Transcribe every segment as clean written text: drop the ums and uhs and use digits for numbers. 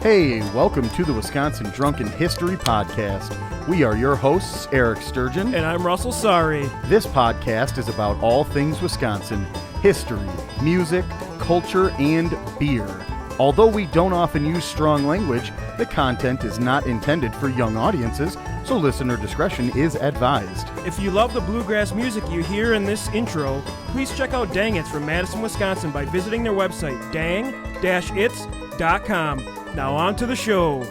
Hey, welcome to the Wisconsin Drunken History Podcast. We are your hosts, Eric Sturgeon. And I'm Russell Sari. This podcast is about all things Wisconsin, history, music, culture, and beer. Although we don't often use strong language, the content is not intended for young audiences, so listener discretion is advised. If you love the bluegrass music you hear in this intro, please check out Dang It's from Madison, Wisconsin by visiting their website, dang-its.com. Now on to the show.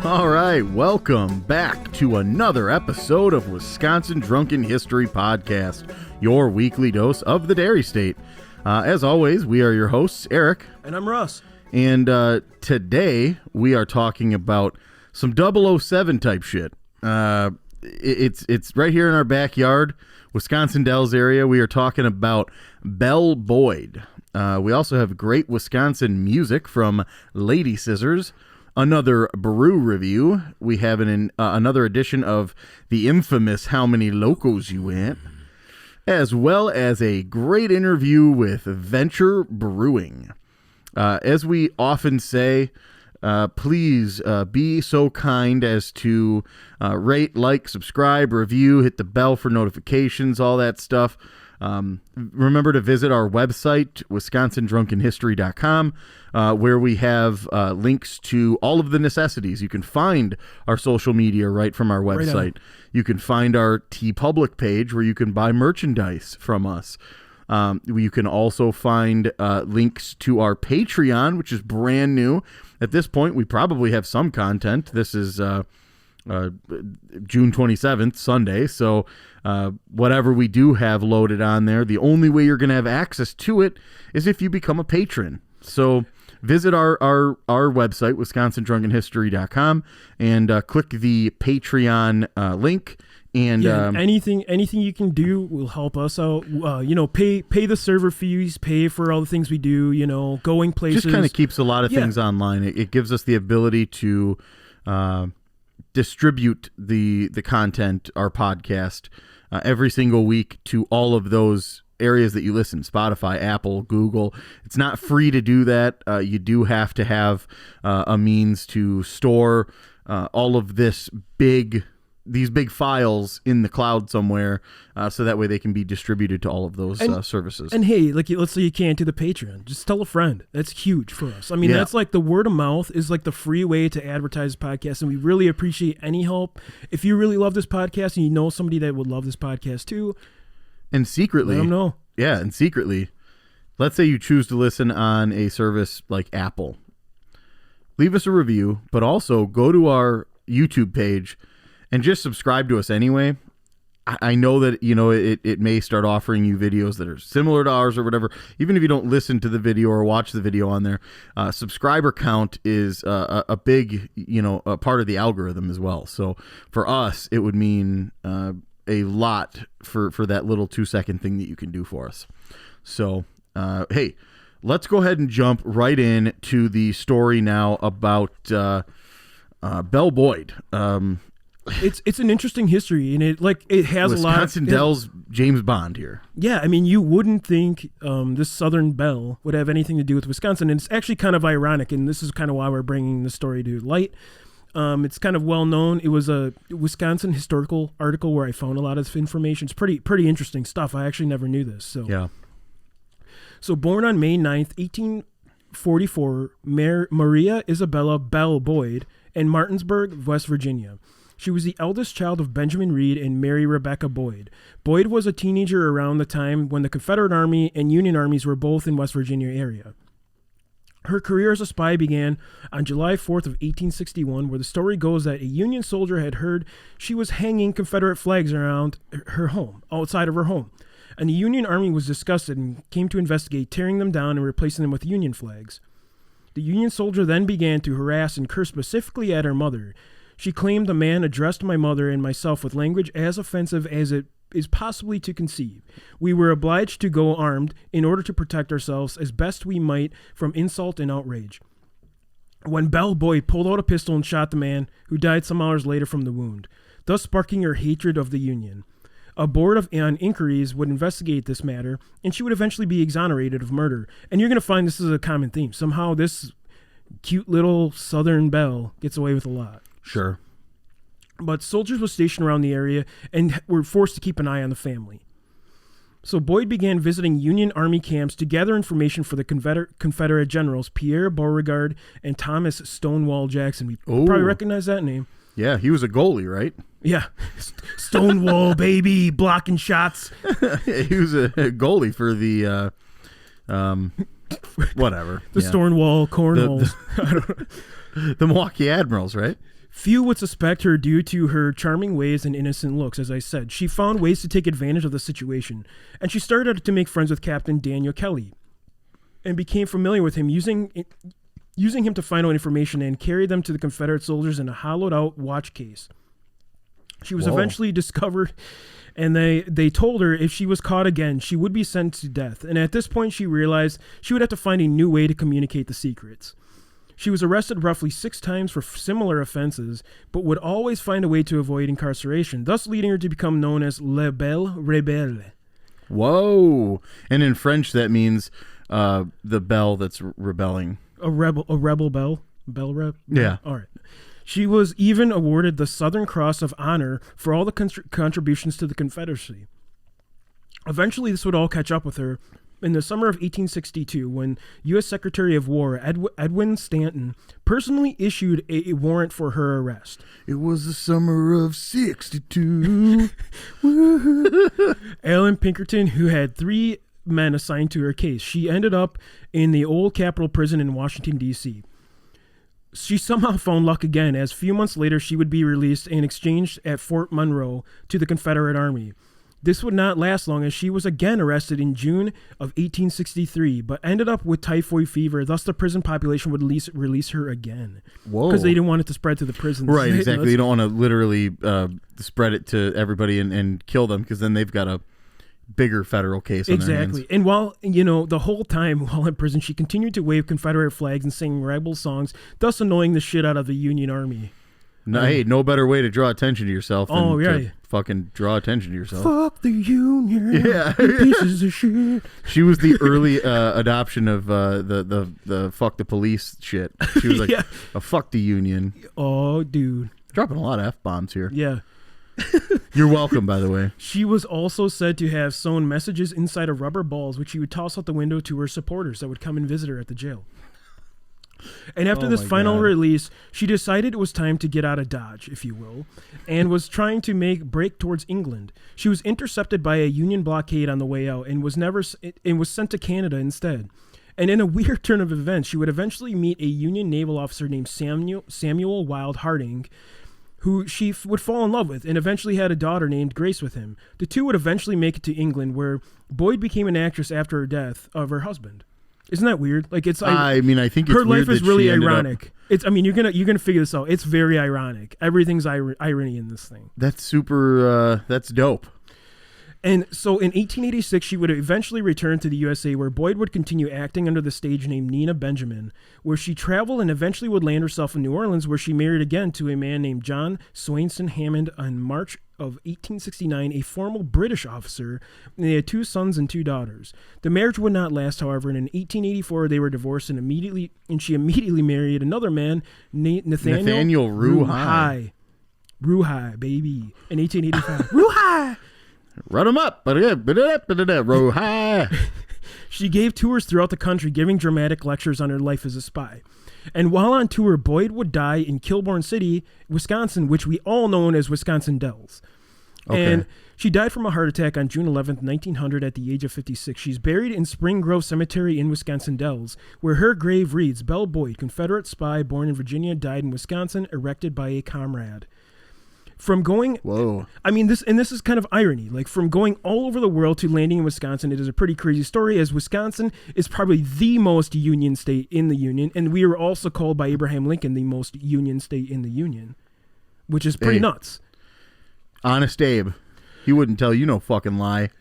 All right, welcome back to another episode of Wisconsin Drunken History Podcast, your weekly dose of the Dairy State. As always, we are your hosts, Eric. And I'm Russ. And today we are talking about some 007 type shit. It's right here in our backyard, Wisconsin Dells area. We are talking about Belle Boyd. We also have great Wisconsin music from Ladyscissors. Another brew review. We have another edition of the infamous How Many Locos You Went, as well as a great interview with Vennture Brewing. As we often say, please be so kind as to rate, like, subscribe, review, hit the bell for notifications, all that stuff. Remember to visit our website, wisconsindrunkenhistory.com, where we have links to all of the necessities. You can find our social media right from our website. Right, you can find our TeePublic page where you can buy merchandise from us. You can also find links to our Patreon, which is brand new. At this point, we probably have some content. This is June 27th, Sunday. So whatever we do have loaded on there, the only way you're going to have access to it is if you become a patron. So visit our website, wisconsindrunkenhistory.com, and click the Patreon link. And anything you can do will help us out. Pay the server fees, pay for all the things we do. Going places. Just kind of keeps a lot of things online. It gives us the ability to distribute the content, our podcast, every single week to all of those areas that you listen: Spotify, Apple, Google. It's not free to do that. You do have to have a means to store all of these big files in the cloud somewhere, so that way they can be distributed to all of those services. And hey, let's say you can't do the Patreon, just tell a friend. That's huge for us. I mean, that's like the word of mouth is like the free way to advertise the podcast, and we really appreciate any help. If you really love this podcast and you know somebody that would love this podcast too, and secretly, let them know. Yeah, and secretly, let's say you choose to listen on a service like Apple. Leave us a review, but also go to our YouTube page and just subscribe to us anyway. I know that, it may start offering you videos that are similar to ours or whatever. Even if you don't listen to the video or watch the video on there, subscriber count is a big, a part of the algorithm as well. So for us, it would mean a lot for that little 2-second thing that you can do for us. So, hey, let's go ahead and jump right in to the story now about Belle Boyd. It's an interesting history, and it has a lot. Wisconsin Dells James Bond here. Yeah, I mean, you wouldn't think this Southern Belle would have anything to do with Wisconsin, and it's actually kind of ironic, and this is kind of why we're bringing the story to light. It's kind of well known. It was a Wisconsin historical article where I found a lot of information. It's pretty interesting stuff. I actually never knew this. So yeah. So born on May 9th, 1844, Maria Isabella Belle Boyd in Martinsburg, West Virginia. She was the eldest child of Benjamin Reed and Mary Rebecca Boyd. Boyd was a teenager around the time when the Confederate Army and Union armies were both in West Virginia area. Her career as a spy began on July 4th of 1861, where the story goes that a Union soldier had heard she was hanging Confederate flags around her home, outside of her home. And the Union Army was disgusted and came to investigate, tearing them down and replacing them with Union flags. The Union soldier then began to harass and curse specifically at her mother. She claimed the man addressed my mother and myself with language as offensive as it is possibly to conceive. We were obliged to go armed in order to protect ourselves as best we might from insult and outrage. When Belle Boyd pulled out a pistol and shot the man, who died some hours later from the wound, thus sparking her hatred of the Union. A board on inquiries would investigate this matter, and she would eventually be exonerated of murder. And you're going to find this is a common theme. Somehow this cute little Southern Belle gets away with a lot. Sure. But soldiers were stationed around the area and were forced to keep an eye on the family. So Boyd began visiting Union Army camps to gather information for the Confederate generals Pierre Beauregard and Thomas Stonewall Jackson. We probably recognize that name. Yeah, he was a goalie, right? Yeah. Stonewall, baby, blocking shots. He was a goalie for the, whatever. The Stonewall Cornholes. The Milwaukee Admirals, right? Few would suspect her due to her charming ways and innocent looks, as I said. She found ways to take advantage of the situation, and she started to make friends with Captain Daniel Kelly and became familiar with him, using him to find out information and carry them to the Confederate soldiers in a hollowed-out watch case. She was eventually discovered, and they told her if she was caught again, she would be sent to death. And at this point, she realized she would have to find a new way to communicate the secrets. She was arrested roughly 6 times for similar offenses, but would always find a way to avoid incarceration, thus leading her to become known as La Belle Rebelle. Whoa. And in French, that means the belle that's rebelling. A rebel belle? Belle rep? Yeah. All right. She was even awarded the Southern Cross of Honor for all the contributions to the Confederacy. Eventually, this would all catch up with her in the summer of 1862, when U.S. Secretary of War Edwin Stanton personally issued a warrant for her arrest. It was the summer of 62. Ellen Pinkerton, who had 3 men assigned to her case, she ended up in the old Capitol Prison in Washington, D.C. She somehow found luck again, as a few months later she would be released and exchanged at Fort Monroe to the Confederate Army. This would not last long, as she was again arrested in June of 1863, but ended up with typhoid fever. Thus, the prison population would release her again. Whoa. Because they didn't want it to spread to the prisons. Right, exactly. You don't want to literally spread it to everybody and kill them, because then they've got a bigger federal case on their hands. And while, the whole time while in prison, she continued to wave Confederate flags and sing rebel songs, thus annoying the shit out of the Union Army. No, hey, no better way to draw attention to yourself than to fucking draw attention to yourself. Fuck the Union. Yeah. Pieces of shit. She was the early adoption of the fuck the police shit. She was like, a fuck the Union. Oh, dude. Dropping a lot of F-bombs here. Yeah. You're welcome, by the way. She was also said to have sewn messages inside of rubber balls, which she would toss out the window to her supporters that would come and visit her at the jail. And after this final release, she decided it was time to get out of Dodge, if you will, and was trying to break towards England. She was intercepted by a Union blockade on the way out and was sent to Canada instead. And in a weird turn of events, she would eventually meet a Union naval officer named Samuel Wild Harding, who she would fall in love with, and eventually had a daughter named Grace with him. The two would eventually make it to England, where Boyd became an actress after her death of her husband. Isn't that weird? Like, it's. I think it's her life weird is really ironic. It's. I mean, you're gonna figure this out. It's very ironic. Everything's irony in this thing. That's super. That's dope. And so in 1886, she would eventually return to the USA, where Boyd would continue acting under the stage name Nina Benjamin, where she traveled and eventually would land herself in New Orleans, where she married again to a man named John Swainson Hammond on March of 1869, a former British officer, and they had 2 sons and 2 daughters. The marriage would not last, however, and in 1884 they were divorced, and she immediately married another man, Nathaniel Ruhai. Ruhai, baby, in 1885. Ruhai! Run them up. Ruhai. She gave tours throughout the country, giving dramatic lectures on her life as a spy. And while on tour, Boyd would die in Kilbourne City, Wisconsin, which we all know as Wisconsin Dells. Okay. And she died from a heart attack on June 11th, 1900 at the age of 56. She's buried in Spring Grove Cemetery in Wisconsin Dells, where her grave reads, Belle Boyd, Confederate spy, born in Virginia, died in Wisconsin, erected by a comrade. From going, whoa! I mean, this is kind of irony. Like, from going all over the world to landing in Wisconsin, it is a pretty crazy story, as Wisconsin is probably the most Union state in the Union, and we are also called by Abraham Lincoln the most Union state in the Union, which is pretty nuts. Honest Abe, he wouldn't tell you no fucking lie.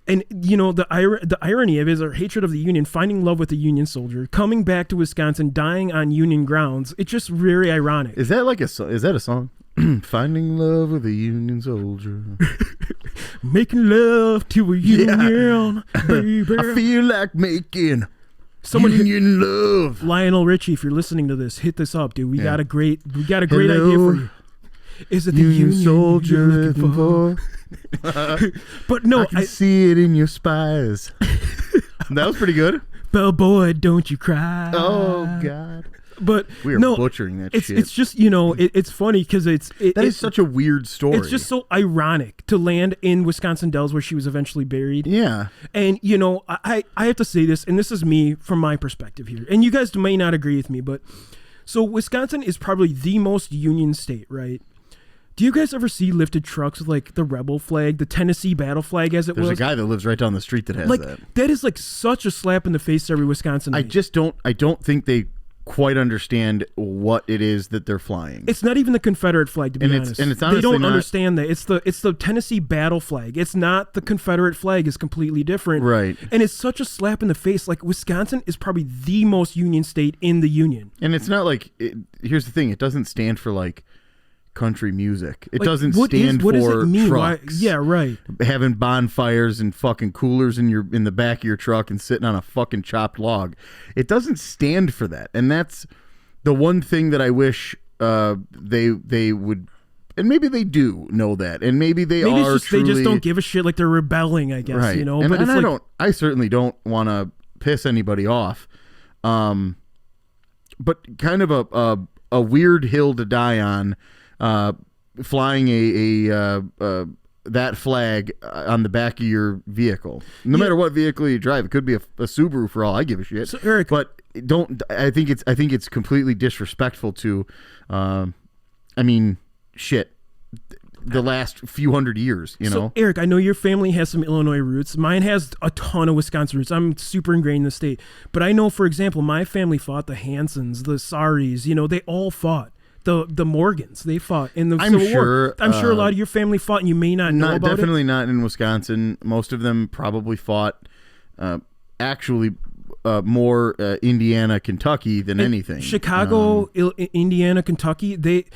And, the irony of it is her hatred of the Union, finding love with a Union soldier, coming back to Wisconsin, dying on Union grounds. It's just very ironic. Is that a song? Finding love with a Union soldier. Making love to a union, baby. I feel like making Someone union love. Lionel Richie, if you're listening to this, hit this up, dude. We got a great idea Hello. for you. Is it the union soldier you're looking for? But no, I can see it in your spies. That was pretty good. Belle boy, don't you cry. Oh God. But We are no, butchering that shit. it's just, you know, it's funny because That is such a weird story. it's just so ironic to land in Wisconsin Dells where she was eventually buried. Yeah. And, you know, I have to say this, and this is me from my perspective here. And you guys may not agree with me, but so Wisconsin is probably the most union state, right? Do you guys ever see lifted trucks with like the rebel flag, the Tennessee battle flag as it There's was? a guy that lives right down the street that has like that. that is like such a slap in the face to every Wisconsinite. I don't think they quite understand what it is that they're flying. It's not even the Confederate flag, to be honest. And it's they honestly don't not, understand that. It's the Tennessee battle flag. It's not the Confederate flag. It's completely different. Right. And it's such a slap in the face. Like Wisconsin is probably the most union state in the union. And it's not like here's the thing, it doesn't stand for like country music. It Like, doesn't what stand does for it mean? trucks. Yeah, right. Having bonfires and fucking coolers in the back of your truck and sitting on a fucking chopped log. It doesn't stand for that. And that's the one thing that I wish they would, and maybe they do know that, and maybe they are truly, they just don't give a shit, like they're rebelling, I guess, right. you know. And, but and it's I certainly don't want to piss anybody off, but kind of a weird hill to die on, flying that flag on the back of your vehicle, no matter what vehicle you drive. It could be a Subaru for all I give a shit. So, Eric, but I think it's completely disrespectful to, I mean, shit, the last few hundred years, you know. Eric, I know your family has some Illinois roots. Mine has a ton of Wisconsin roots. I'm super ingrained in the state. But I know, for example, my family fought the Hansons, the Saris. You know, they all fought. The Morgans, they fought in the Civil War. I'm sure a lot of your family fought, and you may not know about definitely it. not in Wisconsin. Most of them probably fought, actually, more Indiana, Kentucky than anything. Chicago, Indiana, Kentucky.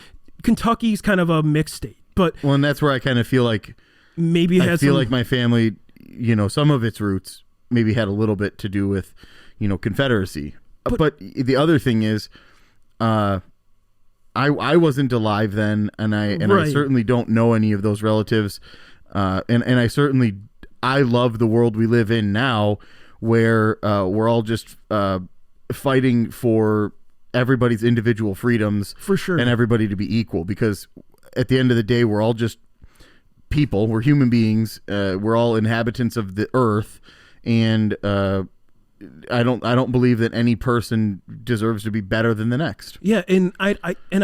Kentucky's kind of a mixed state, but and that's where I kind of feel like maybe I feel like my family, you know, some of its roots maybe had a little bit to do with, you know, Confederacy. But the other thing is, I wasn't alive then, and I certainly don't know any of those relatives, and I love the world we live in now, where we're all just fighting for everybody's individual freedoms, for sure, and everybody to be equal. Because at the end of the day, we're all just people. We're human beings. We're all inhabitants of the earth, and I don't believe that any person deserves to be better than the next. Yeah, and I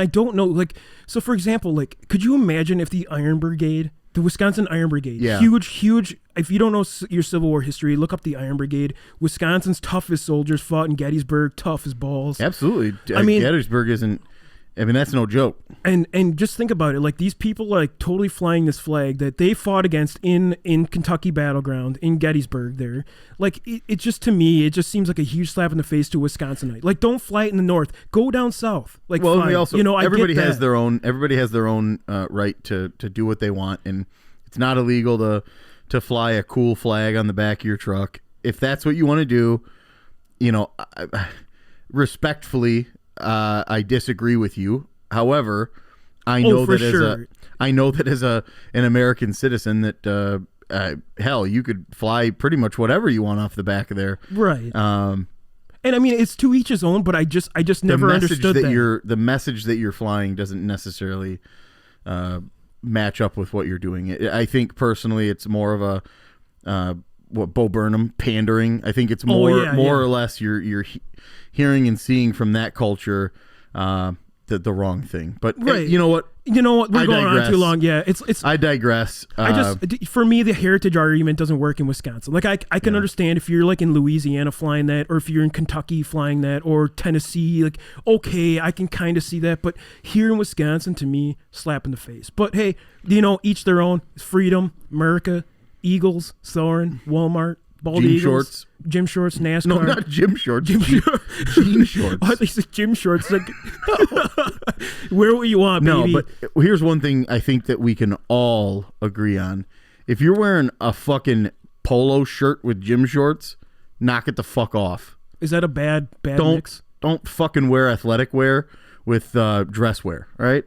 don't know, like, so for example, like, could you imagine if the Iron Brigade, the Wisconsin Iron Brigade, huge, if you don't know your Civil War history, look up the Iron Brigade. Wisconsin's toughest soldiers fought in Gettysburg, tough as balls. Absolutely. I mean, Gettysburg isn't, I mean, that's no joke. And just think about it. Like, these people are like totally flying this flag that they fought against in Kentucky battleground in Gettysburg there. Like, it just, to me, it just seems like a huge slap in the face to a Wisconsinite. Like, don't fly it in the north. Go down south. Like, well, fine. we also, you know, everybody has their own right to do what they want, and it's not illegal to fly a cool flag on the back of your truck. If that's what you want to do, you know, respectfully, I disagree with you. However, I know that as an American citizen that hell, you could fly pretty much whatever you want off the back of there. Right. And I mean, it's to each his own, but I just never understood that. The message that you're flying doesn't necessarily match up with what you're doing. I think personally, it's more of a what Bo Burnham pandering. I think it's more or less you're hearing and seeing from that culture the wrong thing. But right. You know what? We're going on too long. Yeah, I digress. For me, the heritage argument doesn't work in Wisconsin. Like, I can understand if you're like in Louisiana flying that, or if you're in Kentucky flying that, or Tennessee. Like, okay, I can kind of see that. But here in Wisconsin, to me, slap in the face. But hey, you know, each their own. Freedom, America, Eagles, Soaring, Walmart, Bald Eagles. Shorts. Gym shorts, NASCAR. No, not gym shorts. Jean shorts. Oh, I think you said gym shorts. Like, wear what you want, baby. No, but here's one thing I think that we can all agree on If you're wearing a fucking polo shirt with gym shorts, knock it the fuck off. Is that a bad mix? Don't fucking wear athletic wear with dress wear, all right?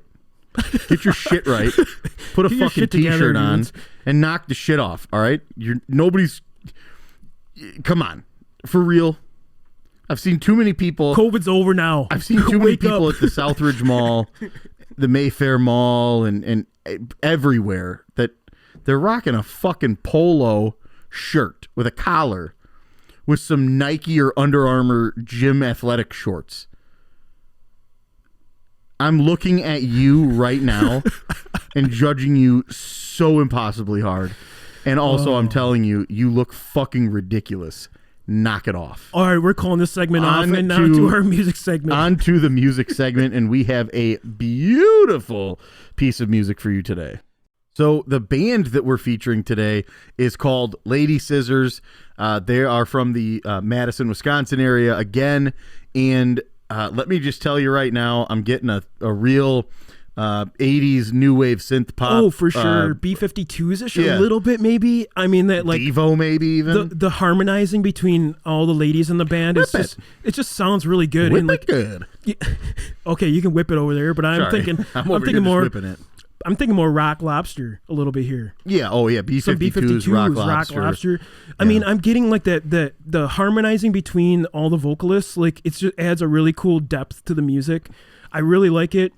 Get your shit right. Put a fucking t-shirt on and knock the shit off, all right? Come on. For real. I've seen too many people. COVID's over now. I've seen too many people at the Southridge Mall, the Mayfair Mall, and everywhere that they're rocking a fucking polo shirt with a collar with some Nike or Under Armour gym athletic shorts. I'm looking at you right now and judging you so impossibly hard. And also, I'm telling you, you look fucking ridiculous. Knock it off. All right, we're calling this segment off and now to our music segment. On to the music segment, and we have a beautiful piece of music for you today. So the band that we're featuring today is called Ladyscissors. They are from the Madison, Wisconsin area again, and let me just tell you right now, I'm getting a real 80s new wave synth pop. Oh, for sure. B-52s-ish a little bit, maybe. I mean, that like Devo, maybe even. The harmonizing between all the ladies in the band is just it just sounds really good. Whip and like it good. Okay, you can whip it over there, but I'm thinking more whipping it. I'm thinking more Rock Lobster a little bit here. Yeah, oh yeah, B-52s, Rock Lobster. I mean, I'm getting like the harmonizing between all the vocalists, like it just adds a really cool depth to the music. I really like it.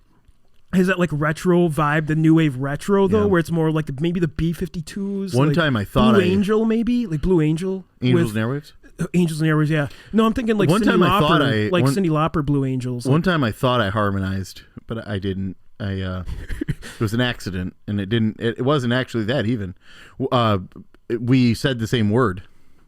Has that like retro vibe, the new wave retro though, where it's more like maybe the B-52s. One time I thought Blue Angel, maybe like Blue Angel. Angels and Airwaves. Angels and Airwaves, yeah. No, I'm thinking like Cyndi Lauper, Cyndi Lauper, Blue Angels. One time I thought I harmonized, but I didn't. It was an accident, and it didn't. It wasn't actually that even. We said the same word,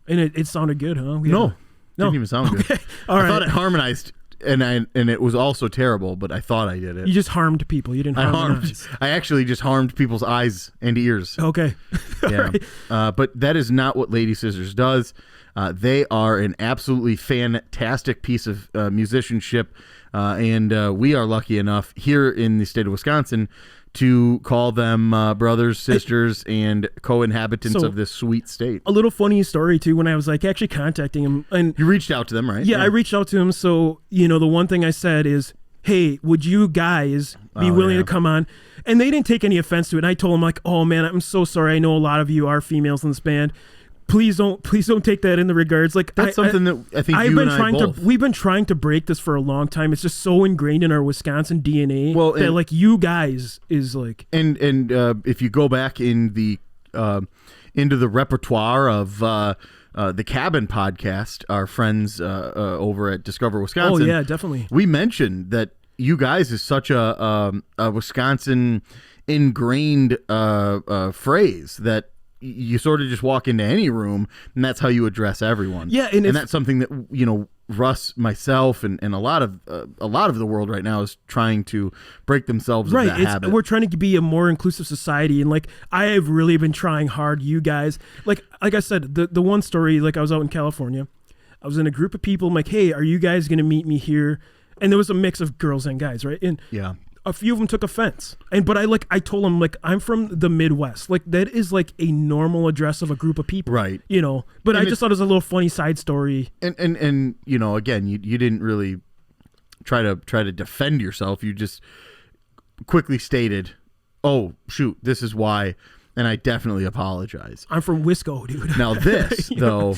and it sounded good, huh? No, didn't even sound good. All right. I thought it harmonized, and it was also terrible, but I thought I did it. You just harmed people. You didn't harmonize. I actually just harmed people's eyes and ears. Okay. Yeah. Right. But that is not what Ladyscissors does. They are an absolutely fantastic piece of musicianship, and we are lucky enough here in the state of Wisconsin to call them brothers, sisters, and co-inhabitants of this sweet state. A little funny story, too, when I was like actually contacting him. And you reached out to them, right? Yeah, I reached out to him. So, the one thing I said is, hey, would you guys be willing to come on? And they didn't take any offense to it. And I told them, like, oh, man, I'm so sorry. I know a lot of you are females in this band. Please don't take that in the regards. Like that's something that I think we've been trying to break this for a long time. It's just so ingrained in our Wisconsin DNA that like you guys is like and if you go back in the into the repertoire of the Cabin podcast, our friends over at Discover Wisconsin. Oh yeah, definitely. We mentioned that you guys is such a Wisconsin ingrained phrase that you sort of just walk into any room and that's how you address everyone. Yeah, and that's something that Russ, myself, and a lot of the world right now is trying to break themselves of that habit. We're trying to be a more inclusive society, and like I have really been trying hard. You guys, like I said, the one story, like I was out in California, I was in a group of people. I'm like, hey, are you guys gonna meet me here? And there was a mix of girls and guys, right? And yeah. A few of them took offense, but I told them like I'm from the Midwest, like that is like a normal address of a group of people, right? But I just thought it was a little funny side story. And again, you didn't really try to defend yourself. You just quickly stated, "Oh shoot, this is why," and I definitely apologize. I'm from Wisco, dude. Now this though,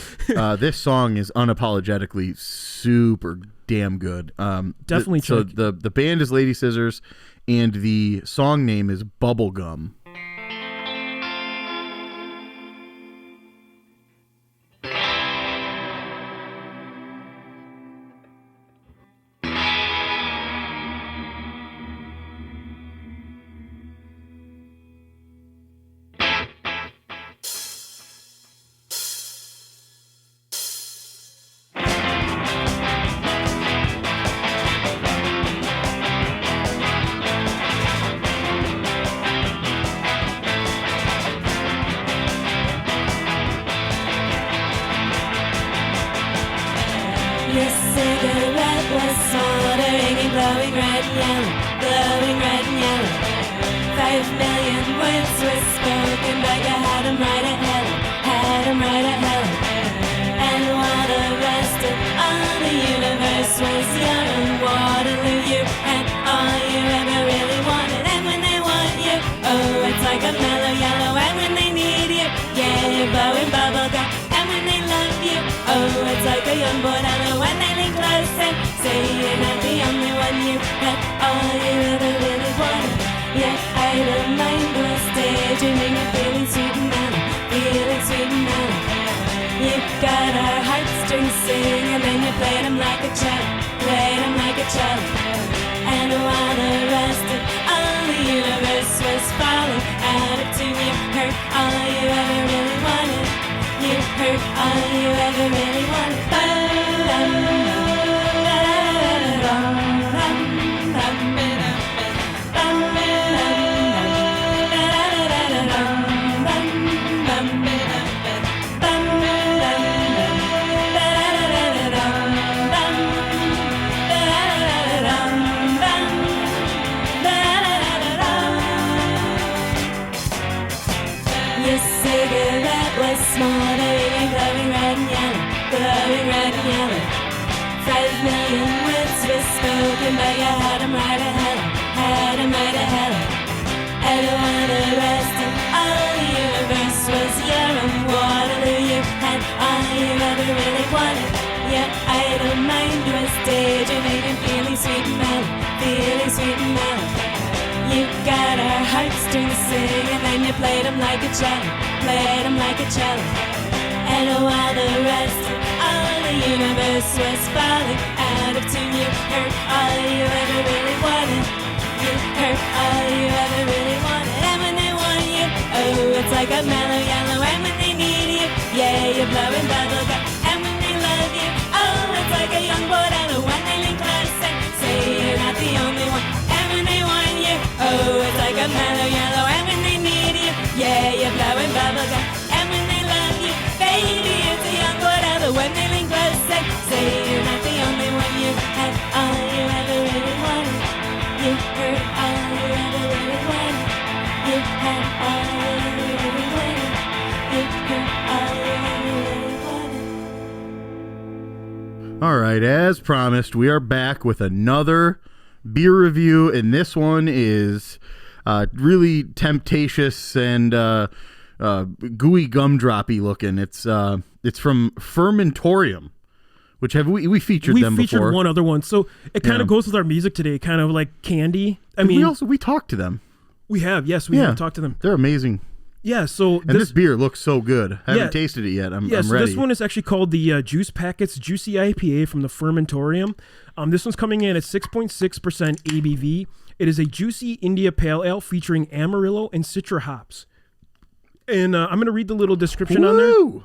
this song is unapologetically super damn good. Definitely. So the band is Ladyscissors, and the song name is Bubblegum. 5,000,000 words were spoken, but you had 'em right at hell, had 'em right at hell. And while the rest of all the universe was your own Waterloo, you had all you ever really wanted. And when they want you, oh, it's like a mellow yellow. And when they need you, yeah, you're blowing bubble gum. And when they love you, oh, it's like a young bordello. When they lean close and say you're not the only one, you had all you ever really wanted. Your idle mind was daydreaming of feeling sweet and mellow, feeling sweet and mellow. You got our heartstrings singing, and you played 'em like a cello, played 'em like a cello. And while the rest of all the universe was falling out of tune, you heard all you ever really wanted. You heard all you ever really wanted. Your cigarette was smoldering and glowing red and yellow, glowing red and yellow. 5,000,000 words were spoken, but you had 'em right at hell, had 'em right at hell. And while the rest of all the universe was your own Waterloo, you had all you ever really wanted. Your idle mind was daydreaming and feeling sweet and mellow, feeling sweet and mellow. You got our heartstrings singing, and you played 'em like a cello, played 'em like a cello. And while the rest of all the universe was falling out of tune, you heard all you ever really wanted. You heard all you ever really wanted. And when they want you, oh, it's like a mellow yellow. And when they need you, yeah, you're blowing bubble gum. And when they love you, oh, it's like a young bordello. When they lean close and say you're not the only one. And when they want you, oh, it's like a mellow yellow. And when they need you, yeah, you're blowing bubble gum. And when they love you, baby, it's a young bordello. When they lean close and say you're not the only one, you had all you ever really wanted. You heard all you ever really wanted. You had all you ever really wanted. You heard all you ever really wanted. All right, as promised, we are back with another beer review, and this one is really temptatious and gooey gumdroppy looking. It's from Fermentorium, which have we featured them before. We featured one other one, so it kind of goes with our music today, kind of like candy. We talked to them. We have, yes, we have talked to them. They're amazing. Yeah, so this beer looks so good. I haven't tasted it yet. I'm so ready. This one is actually called the Juice Packets Juicy IPA from the Fermentorium. This one's coming in at 6.6% ABV. It is a juicy India Pale Ale featuring Amarillo and Citra hops. And I'm going to read the little description on there.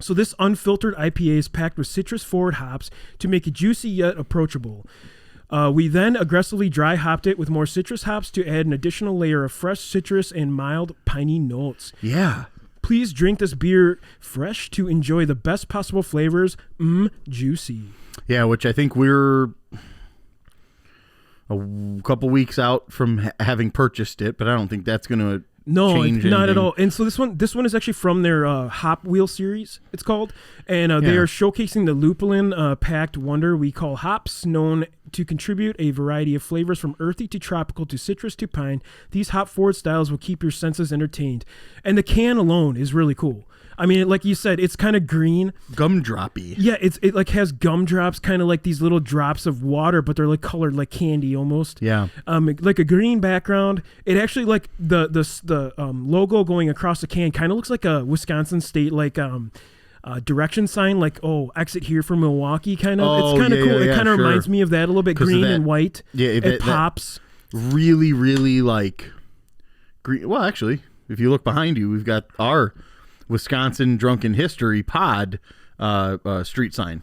So this unfiltered IPA is packed with citrus-forward hops to make it juicy yet approachable. We then aggressively dry hopped it with more citrus hops to add an additional layer of fresh citrus and mild piney notes. Yeah. Please drink this beer fresh to enjoy the best possible flavors. Juicy. Yeah, which I think we're a couple weeks out from having purchased it, but I don't think that's going to change not anything. at all. And so this one is actually from their Hop Wheel series, it's called. And they are showcasing the lupulin packed wonder we call hops, known to contribute a variety of flavors from earthy to tropical to citrus to pine. These hop-forward styles will keep your senses entertained. And the can alone is really cool. I mean, like you said, it's kind of green. Gumdroppy. Yeah, it like has gumdrops, kind of like these little drops of water, but they're like colored like candy almost. Yeah. Like a green background. It actually, like the logo going across the can kind of looks like a Wisconsin state direction sign, like exit here for Milwaukee kind of. It's kind of cool. It kind of reminds me of that a little bit, green and white. Yeah, it pops. Really, really like green. Well, actually, if you look behind you, we've got our Wisconsin Drunken History pod street sign.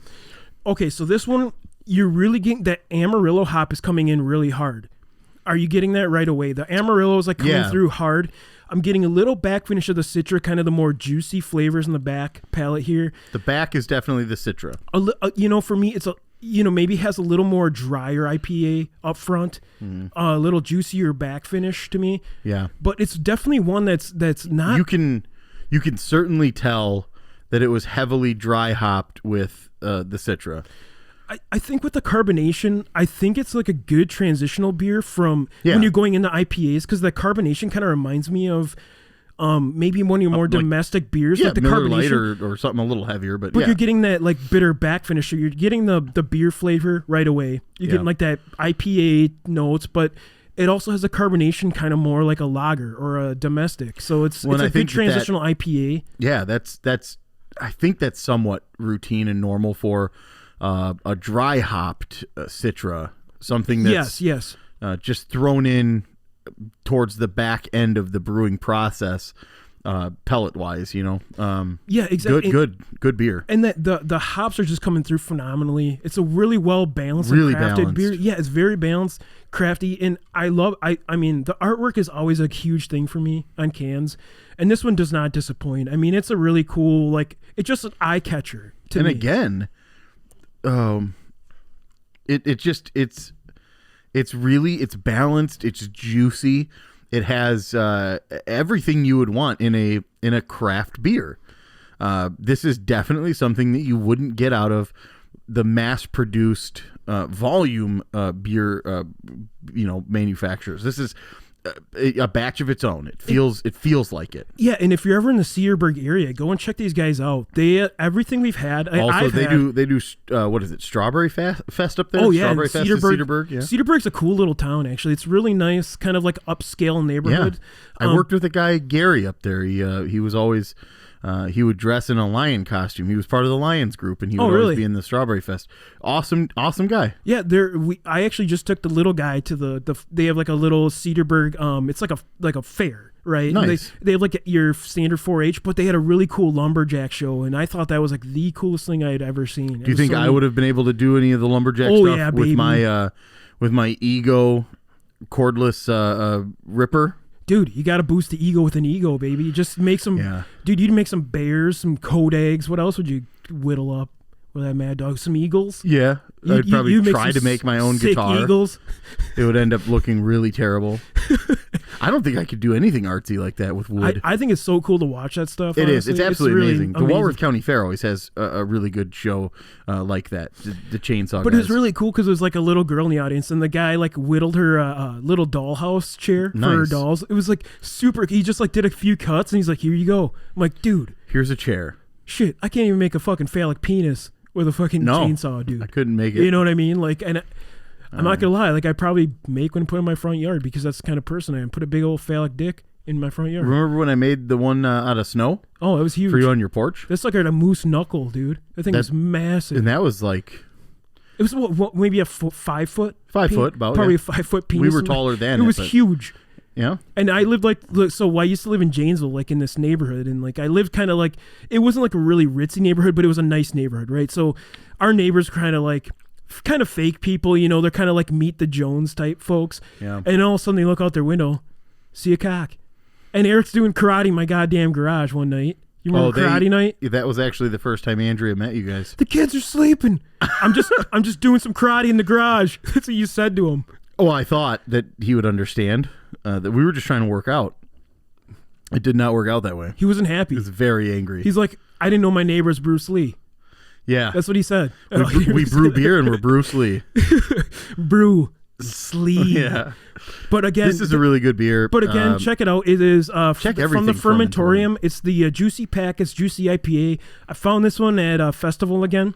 Okay, so this one, you're really getting that Amarillo hop is coming in really hard. Are you getting that right away? The Amarillo is like coming through hard. I'm getting a little back finish of the Citra, kind of the more juicy flavors in the back palate here. The back is definitely the Citra. For me, it's maybe has a little more drier IPA up front, a little juicier back finish to me. Yeah. But it's definitely one that's not. You can certainly tell that it was heavily dry hopped with the Citra. I think with the carbonation, I think it's like a good transitional beer from when you're going into IPAs, because the carbonation kind of reminds me of maybe one of your more domestic beers, like the Miller carbonation, Lite or something a little heavier, but you're getting that like bitter back finish. You're getting the beer flavor right away. You're getting like that IPA notes, but it also has a carbonation kind of more like a lager or a domestic. So it's a good transitional IPA. Yeah, that's I think that's somewhat routine and normal for a dry hopped Citra, something that's just thrown in towards the back end of the brewing process, pellet wise, exactly. Good beer. And that the hops are just coming through phenomenally. It's a really well balanced, really and crafted balanced beer. Yeah, it's very balanced, crafty, and I mean the artwork is always a huge thing for me on cans, and this one does not disappoint. I mean, it's a really cool, like, it's just an eye catcher to me. And again, it's balanced, it's juicy, it has everything you would want in a craft beer. This is definitely something that you wouldn't get out of the mass produced volume beer manufacturers. This is a batch of its own. It feels like it. Yeah, and if you're ever in the Cedarburg area, go and check these guys out. Everything we've had. Also, they do what is it? Strawberry Fest up there. Oh yeah, Strawberry Fest in Cedarburg. Yeah, Cedarburg's a cool little town. Actually, it's really nice, kind of like upscale neighborhood. Yeah. I worked with a guy, Gary, up there. He was always. He would dress in a lion costume. He was part of the Lions group, and he would always be in the Strawberry Fest. Awesome guy. Yeah, I actually just took the little guy to they have like a little Cedarburg. It's like a fair, right? Nice. They have like your standard 4-H, but they had a really cool lumberjack show, and I thought that was like the coolest thing I had ever seen. Do you think I would have been able to do any of the lumberjack stuff with my Ego cordless ripper? Dude, you got to boost the ego with an ego, baby. Just make some... Yeah. Dude, you'd make some bears, some code eggs. What else would you whittle up with that Mad Dog? Some eagles? Yeah. I'd probably try to make my own guitar. Eagles. It would end up looking really terrible. I don't think I could do anything artsy like that with wood. I think it's so cool to watch that stuff. It honestly. is. It's absolutely really amazing. The Walworth County Fair always has a really good show like that, the chainsaw But guys. it was really cool because there was like a little girl in the audience, and the guy like whittled her little dollhouse chair for her dolls. It was like super. He just like did a few cuts, and he's like, "Here you go." I'm like, "Dude, here's a chair." Shit, I can't even make a fucking phallic penis with a fucking chainsaw, dude. I couldn't make it. You know what I mean? Like, and I'm not gonna lie. Like, I probably make one and put in my front yard because that's the kind of person I am. Put a big old phallic dick in my front yard. Remember when I made the one out of snow? Oh, it was huge for you on your porch. That's like a moose knuckle, dude. That thing was massive. And that was like, it was what maybe a 5 foot. 5 foot, about probably a 5 foot penis. We were taller than it. It was huge. Yeah. And I lived so I used to live in Janesville, like in this neighborhood, and like I lived kind of like, it wasn't like a really ritzy neighborhood, but it was a nice neighborhood, right? So our neighbors kind of fake people, they're kind of like Meet the Jones type folks. Yeah. And all of a sudden they look out their window, see a cock. And Eric's doing karate in my goddamn garage one night. You remember karate night? That was actually the first time Andrea met you guys. The kids are sleeping. I'm just doing some karate in the garage. That's what you said to him. Oh, I thought that he would understand that we were just trying to work out. It did not work out that way. He wasn't happy. He was very angry. He's like, I didn't know my neighbor's Bruce Lee. Yeah. That's what he said. We brew beer and we're Bruce Lee. Brew Lee. Yeah. But again, this is a really good beer. But again, check it out. It is check from the Fermentorium. It's the Juicy Pack. It's Juicy IPA. I found this one at a festival again.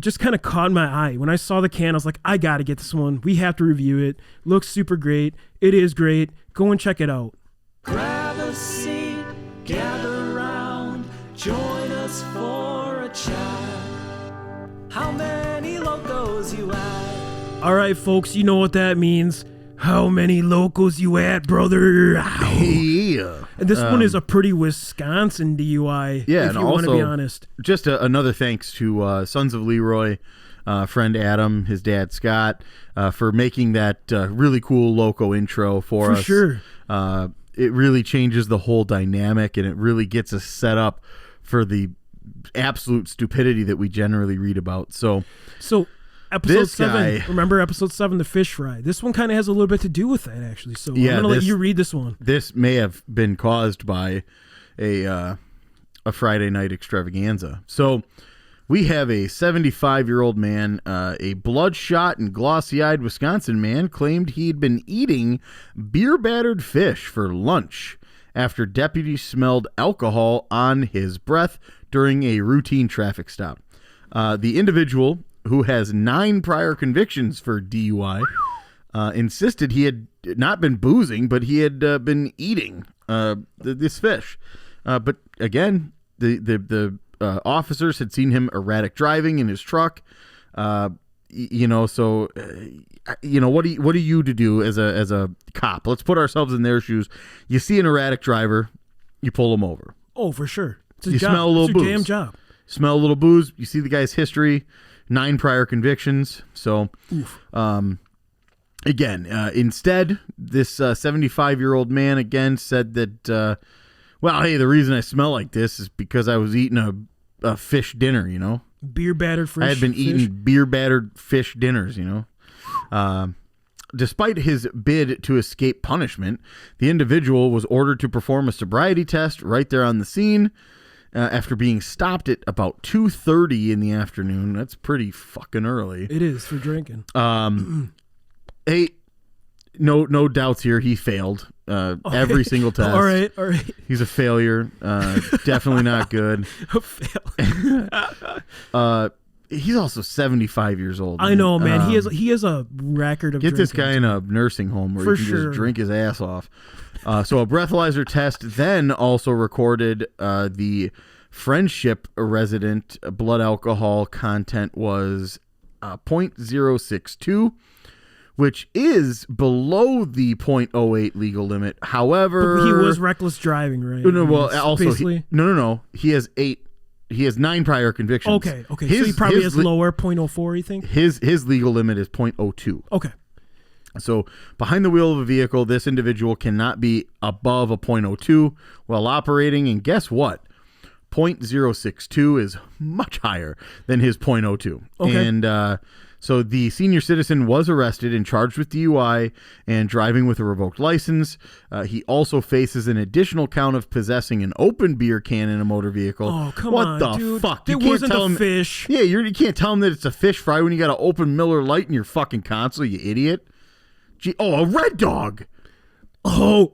Just kind of caught my eye. When I saw the can, I was like, I got to get this one. We have to review it. Looks super great. It is great. Go and check it out. Grab a seat, gather round, join us for a chat. How many locos you at? All right, folks, you know what that means. How many locals you at, brother? Yeah. And this one is a pretty Wisconsin DUI, yeah, if you want to be honest. Just another thanks to Sons of Leroy, friend Adam, his dad Scott, for making that really cool loco intro for us. For sure. It really changes the whole dynamic, and it really gets us set up for the absolute stupidity that we generally read about. So episode This 7. guy- Remember episode 7, the fish fry? This one kind of has a little bit to do with that, actually. So Yeah, I'm going to let this- you read this one. This may have been caused by a Friday night extravaganza. So we have a 75-year-old man, a bloodshot and glossy-eyed Wisconsin man, claimed he'd been eating beer-battered fish for lunch after deputies smelled alcohol on his breath during a routine traffic stop. The individual, who has 9 prior convictions for DUI, insisted he had not been boozing, but he had been eating this fish. But again, the officers had seen him erratic driving in his truck. So what are you to do as a cop? Let's put ourselves in their shoes. You see an erratic driver, you pull him over. Oh, for sure. It's a You job. smell a little it's your booze. damn job. Smell a little booze. You see the guy's history, 9 prior convictions. So, again, instead, this 75-year-old man again said that, hey, the reason I smell like this is because I was eating a fish dinner, Beer battered fish. I had been eating beer-battered fish dinners, Despite his bid to escape punishment, the individual was ordered to perform a sobriety test right there on the scene after being stopped at about 2:30 in the afternoon. That's pretty fucking early. It is for drinking. Hey, no doubts here. He failed every single test. All right. He's a failure. Definitely not good. He's also 75 years old. I know, man. He has a record of Get this drinking. guy in a nursing home where For he can sure. just drink his ass off. So a breathalyzer test then also recorded the Friendship resident blood alcohol content was 0.062, which is below the 0.08 legal limit. However, But he was reckless driving, right? no. Well, It's also basically. no. He has 9 prior convictions. Okay. So he probably has lower 0.04. You think? His legal limit is 0.02. Okay. So behind the wheel of a vehicle, this individual cannot be above a 0.02 while operating. And guess what? 0.062 is much higher than his 0.02. Okay. And so the senior citizen was arrested and charged with DUI and driving with a revoked license. He also faces an additional count of possessing an open beer can in a motor vehicle. Oh, come what on, the dude. fuck? It wasn't a fish. Yeah, you can't tell him that it's a fish fry when you got an open Miller Lite in your fucking console, you idiot. A Red Dog. Oh,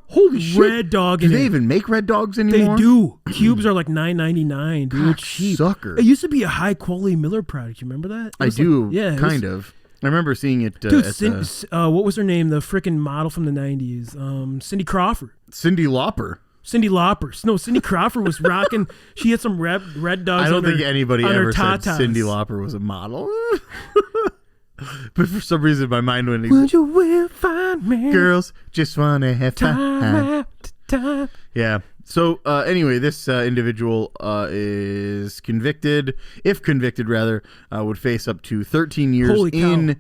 Holy shit. Red Dog Do in they it. even make Red Dogs They anymore? do. Cubes are like $9.99, dude. Cheap. Sucker. It used to be a high quality Miller product. You remember that? It I was do, like- yeah, it kind was- of. I remember seeing it Dude, at what was her name? The freaking model from the 90s. Cindy Crawford. Cyndi Lauper. Cindy Lauper. No, Cindy Crawford was rocking. She had some red dogs. I don't on think her, anybody on her ever said tatas. Cyndi Lauper was a model. But for some reason, my mind went, Would you will find me? girls just want to have Time fun. after time. Yeah. So anyway, this individual is convicted. If convicted, rather, would face up to 13 years Holy cow. in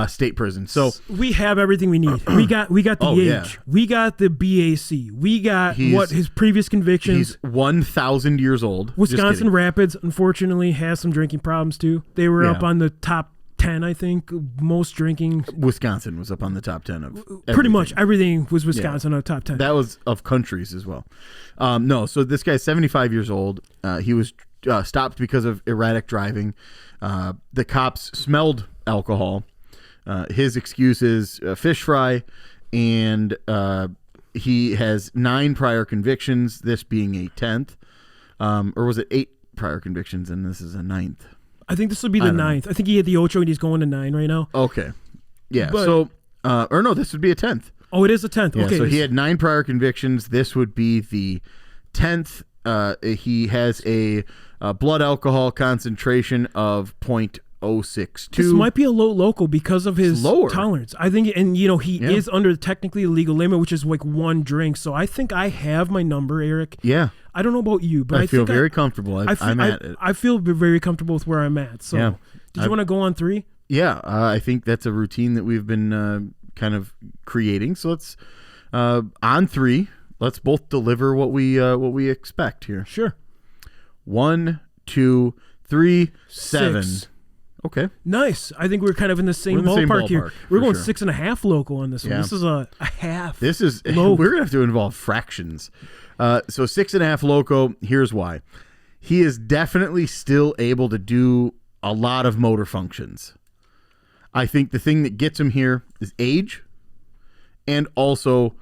state prison. So We have everything we need. We got the Oh, age. yeah. We got the BAC. We got his previous convictions. he's 1,000 years old. Just Wisconsin kidding. Rapids, unfortunately, has some drinking problems too. They were up Yeah. on the top 10, I think, most drinking. Wisconsin was up on the top 10 of Pretty everything. much everything was Wisconsin on the top 10. That was of countries as well. No, so this guy's 75 years old. He was stopped because of erratic driving. The cops smelled alcohol. His excuse is fish fry, and he has 9 prior convictions, this being a 10th. Or was it 8 prior convictions, and this is a 9th? I think this would be the don't know. 9th. I think he had the Ocho and he's going to 9 right now. Okay. Yeah, But- so, or no, this would be a 10th. Oh, it is the 10th. Yeah, okay. so he had 9 prior convictions. This would be the 10th. He has a blood alcohol concentration of 0.062. This might be a low local because of his lower. tolerance. I think, and he Yeah. is under technically the legal limit, which is like 1 drink. So I think I have my number, Eric. Yeah, I don't know about you, but I feel think very comfortable. I'm at it. I feel very comfortable with where I'm at. So, Yeah. did you want to go on 3? Yeah, I think that's a routine that we've been kind of creating. So let's on 3. Let's both deliver what we expect here. Sure. 1, 2, 3, 7. 6. Okay. Nice. I think we're kind of in the same, We're in the same ballpark here. ballpark, We're for going sure. 6.5 local on this one. Yeah. This is a half. This is Low. we're gonna have to involve fractions. So 6.5 loco. Here's why. He is definitely still able to do a lot of motor functions. I think the thing that gets him here is age, and also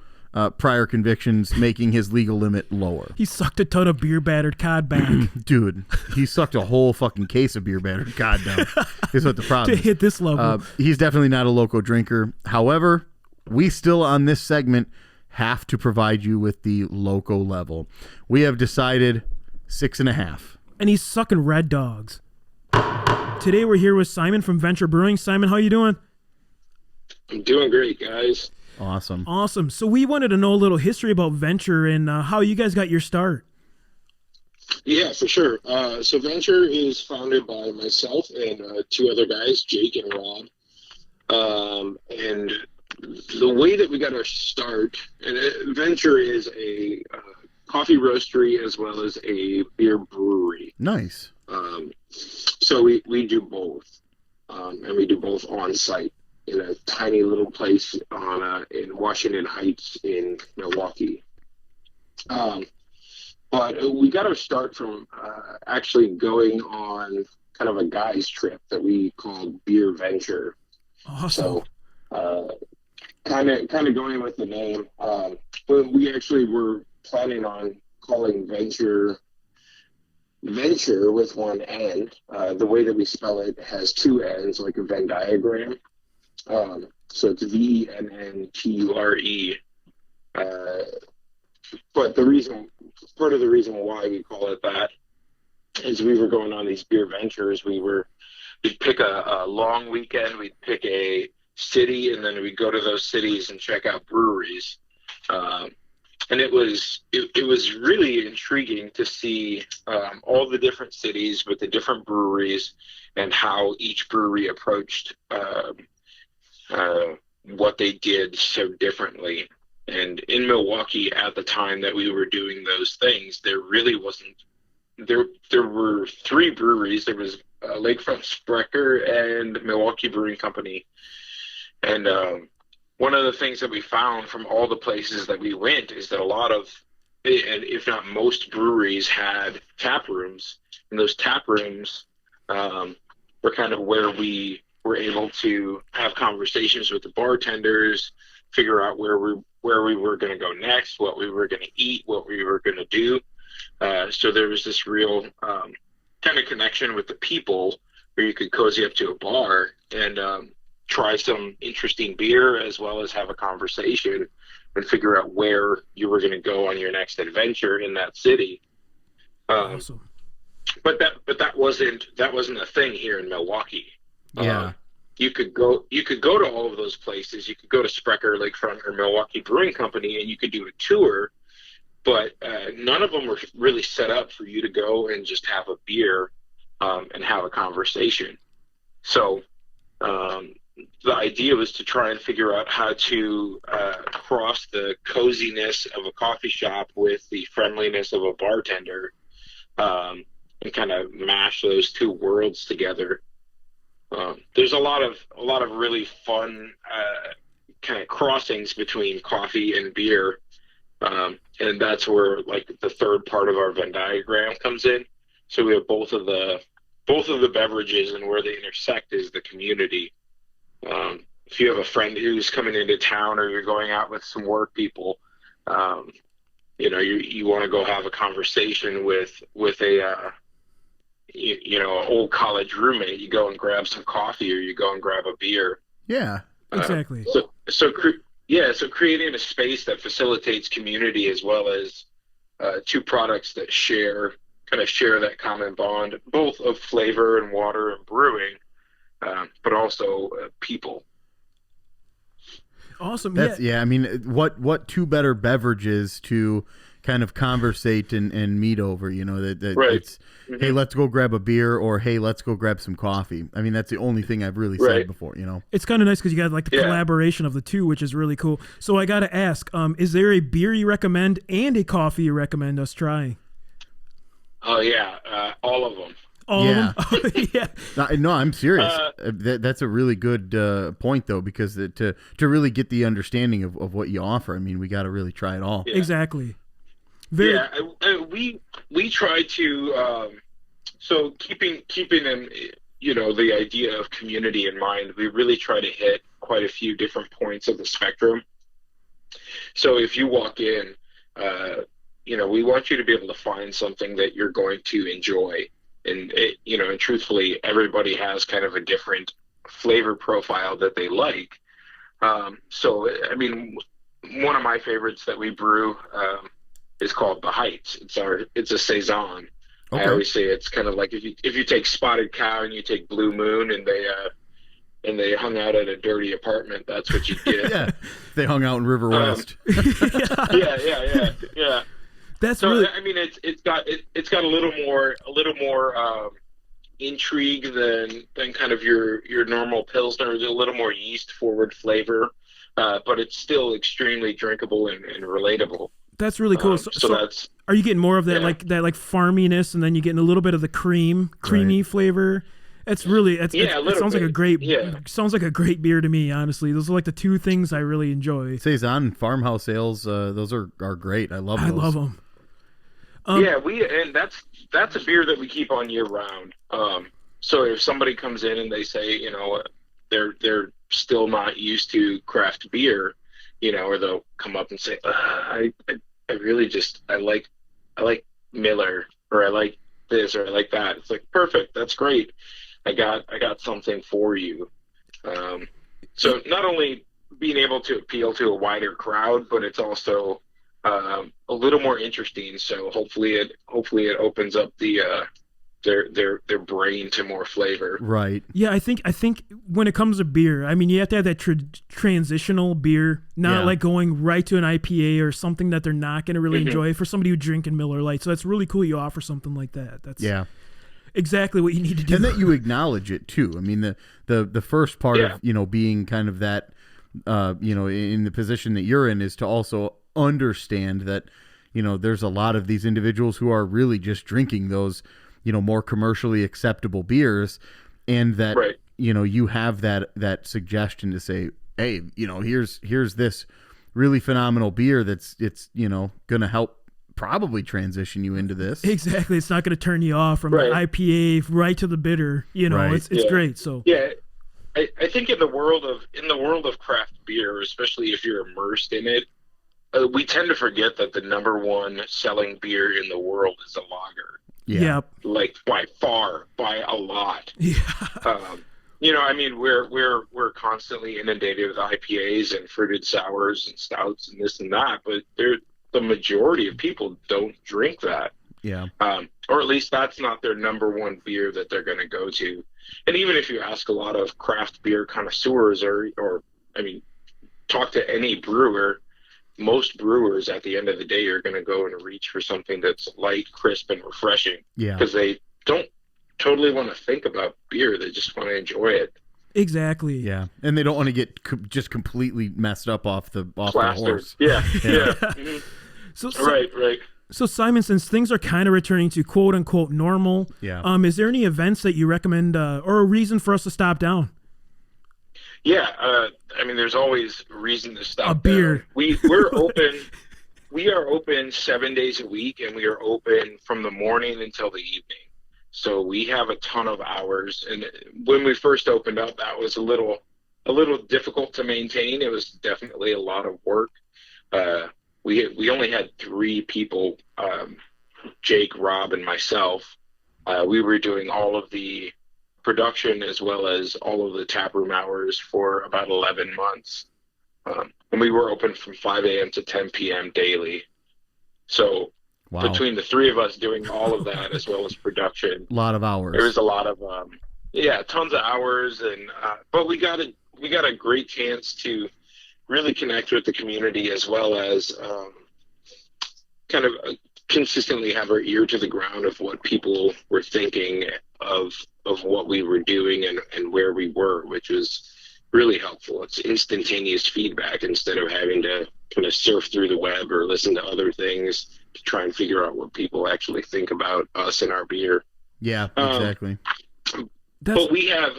prior convictions making his legal limit lower. He sucked a ton of beer battered cod back Dude, he sucked a whole fucking case of beer battered cod down. Is what the problem to is. hit this level. He's definitely not a loco drinker. However, we still on this segment have to provide you with the loco level. We have decided 6.5. And he's sucking red dogs. Today we're here with Simon from Vennture Brewing. Simon, how you doing? I'm doing great, guys. Awesome. Awesome. So we wanted to know a little history about Vennture and how you guys got your start. Yeah, for sure. So Venture is founded by myself and two other guys, Jake and Rob. And the way that we got our start, and Venture is a coffee roastery as well as a beer brewery. Nice. So we do both, and we do both on site in a tiny little place in Washington Heights in Milwaukee. But we got our start from actually going on kind of a guy's trip that we called Beer Venture. Awesome. So kind of going with the name, but we actually were planning on calling Venture with one N. The way that we spell it has two N's, like a Venn diagram. So it's VENNTURE. But part of the reason why we call it that is we were going on these beer ventures. We'd pick a long weekend, we'd pick a city, and then we'd go to those cities and check out breweries. And it was really intriguing to see all the different cities with the different breweries and how each brewery approached what they did so differently. And in Milwaukee at the time that we were doing those things, there really wasn't. There were three breweries. There was Lakefront Sprecher and Milwaukee Brewing Company. And one of the things that we found from all the places that we went is that a lot of, if not most breweries had tap rooms. And those tap rooms were kind of where we were able to have conversations with the bartenders, figure out where we were going to go next, what we were going to eat, what we were going to do. So there was this real kind of connection with the people where you could cozy up to a bar and try some interesting beer as well as have a conversation and figure out where you were going to go on your next adventure in that city. Awesome. But that wasn't a thing here in Milwaukee. Yeah. You could go to all of those places. You could go to Sprecher, Lakefront, or Milwaukee Brewing Company, and you could do a tour. But none of them were really set up for you to go and just have a beer and have a conversation. So the idea was to try and figure out how to cross the coziness of a coffee shop with the friendliness of a bartender, and kind of mash those two worlds together. There's a lot of really fun kind of crossings between coffee and beer, and that's where like the third part of our Venn diagram comes in. So we have both of the beverages, and where they intersect is the community. If you have a friend who's coming into town, or you're going out with some work people, you want to go have a conversation with a old college roommate. You go and grab some coffee, or you go and grab a beer. Yeah. Exactly. So creating a space that facilitates community as well as two products that share that common bond, both of flavor and water and brewing, but also people. Awesome. I mean, what two better beverages to kind of conversate and meet over, that Right. It's, hey, let's go grab a beer, or hey, let's go grab some coffee. I mean, that's the only thing I've really said before, It's kind of nice because you got like the collaboration of the two, which is really cool. So I got to ask, is there a beer you recommend and a coffee you recommend us trying? Oh yeah, all of them. All Yeah. of them? Yeah. No, I'm serious. That's a really good point, though, because to really get the understanding of what you offer, I mean, we got to really try it all. Yeah. Exactly. Very, Yeah, we try to so keeping in the idea of community in mind, we really try to hit quite a few different points of the spectrum. So if you walk in, we want you to be able to find something that you're going to enjoy, and and truthfully, everybody has kind of a different flavor profile that they like. So I mean, one of my favorites that we brew is called the Heights. It's a saison. Okay. I always say it's kind of like if you take Spotted Cow and you take Blue Moon and they hung out at a dirty apartment, that's what you get. Yeah, they hung out in River West. Yeah. that's So really. I mean, it's got a little more intrigue than kind of your normal Pilsner. There's a little more yeast forward flavor, but it's still extremely drinkable and relatable. That's really cool. So So that's are you getting more of that, Yeah. like farminess, and then you're getting a little bit of the creamy flavor? It's really, Yeah, a it little sounds like a bit. great, Yeah. sounds like a great beer to me. Honestly, those are like the two things I really enjoy. Saison and farmhouse ales, those are great. I love those. I love them. and that's a beer that we keep on year round. So if somebody comes in and they say, they're still not used to craft beer, or they'll come up and say, I really just I like Miller, or I like this, or I like that. It's like, perfect, that's great. I got something for you. So not only being able to appeal to a wider crowd, but it's also a little more interesting. So hopefully it opens up their brain to more flavor. Right. Yeah, I think when it comes to beer, I mean, you have to have that transitional beer, not Yeah. like going right to an IPA or something that they're not going to really Mm-hmm. enjoy for somebody who's drinking Miller Lite. So that's really cool. You offer something like that. That's Yeah. exactly what you need to do. And that you acknowledge it too. I mean, the first part Yeah. of being kind of that in the position that you're in is to also understand that there's a lot of these individuals who are really just drinking those more commercially acceptable beers, and that Right. you have that suggestion to say, hey, here's this really phenomenal beer it's going to help probably transition you into this. Exactly. It's not going to turn you off from Right. the IPA right to the bitter. Right. It's Yeah. great. So Yeah, I think in the world of craft beer, especially if you're immersed in it, we tend to forget that the number one selling beer in the world is a lager. yeah. Like by a lot. Yeah. I mean, we're constantly inundated with IPAs and fruited sours and stouts and this and that, but the majority of people don't drink that. Yeah. Or at least that's not their number one beer that they're going to go to. And even if you ask a lot of craft beer connoisseurs or I mean, talk to any brewer, most brewers at the end of the day are going to go and reach for something that's light, crisp, and refreshing, Yeah. because they don't totally want to think about beer. They just want to enjoy it. Exactly. Yeah. And they don't want to get just completely messed up off the Plastered. horse. Yeah. Yeah. Yeah. Mhm. So Right. So Simon, since things are kind of returning to quote unquote normal, Yeah. is there any events that you recommend or a reason for us to stop down? Yeah, I mean, there's always reason to stop. A beer. There. We're open. We are open 7 days a week, and we are open from the morning until the evening. So we have a ton of hours. And when we first opened up, that was a little difficult to maintain. It was definitely a lot of work. We only had 3 people, Jake, Rob, and myself. We were doing all of the production as well as all of the taproom hours for about 11 months. And we were open from 5 a.m. to 10 p.m. daily. So Wow. between the 3 of us doing all of that as well as production, A lot of hours. there was a lot of tons of hours, and but we got a great chance to really connect with the community, as well as kind of consistently have our ear to the ground of what people were thinking of what we were doing and where we were, which was really helpful. It's instantaneous feedback instead of having to kind of surf through the web or listen to other things to try and figure out what people actually think about us and our beer. Yeah, exactly. But we have,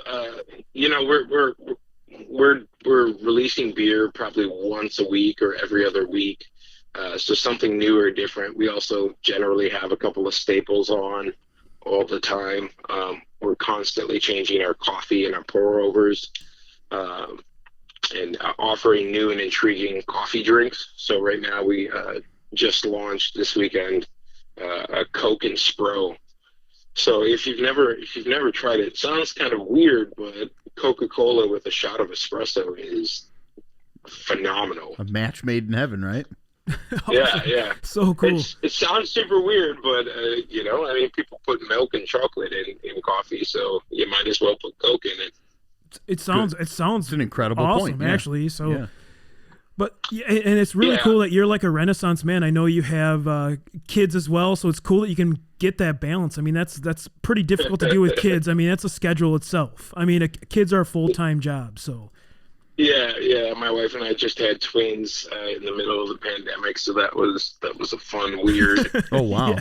we're releasing beer probably once a week or every other week. So something new or different. We also generally have a couple of staples on all the time. We're constantly changing our coffee and our pour overs, and offering new and intriguing coffee drinks. So right now we just launched this weekend a Coke and Spro. So if you've never tried it sounds kind of weird, but Coca-Cola with a shot of espresso is phenomenal. A match made in heaven, right? Yeah. So cool. It sounds super weird, but people put milk and chocolate in coffee, so you might as well put Coke in it. It sounds It's an incredible awesome, point, yeah. actually. So, Yeah. but yeah, and it's really cool that you're like a Renaissance man. I know you have kids as well, so it's cool that you can get that balance. I mean, that's pretty difficult to do with kids. I mean, that's a schedule itself. I mean, kids are a full-time job, so. Yeah. My wife and I just had twins in the middle of the pandemic, so that was a fun, weird, Oh, wow.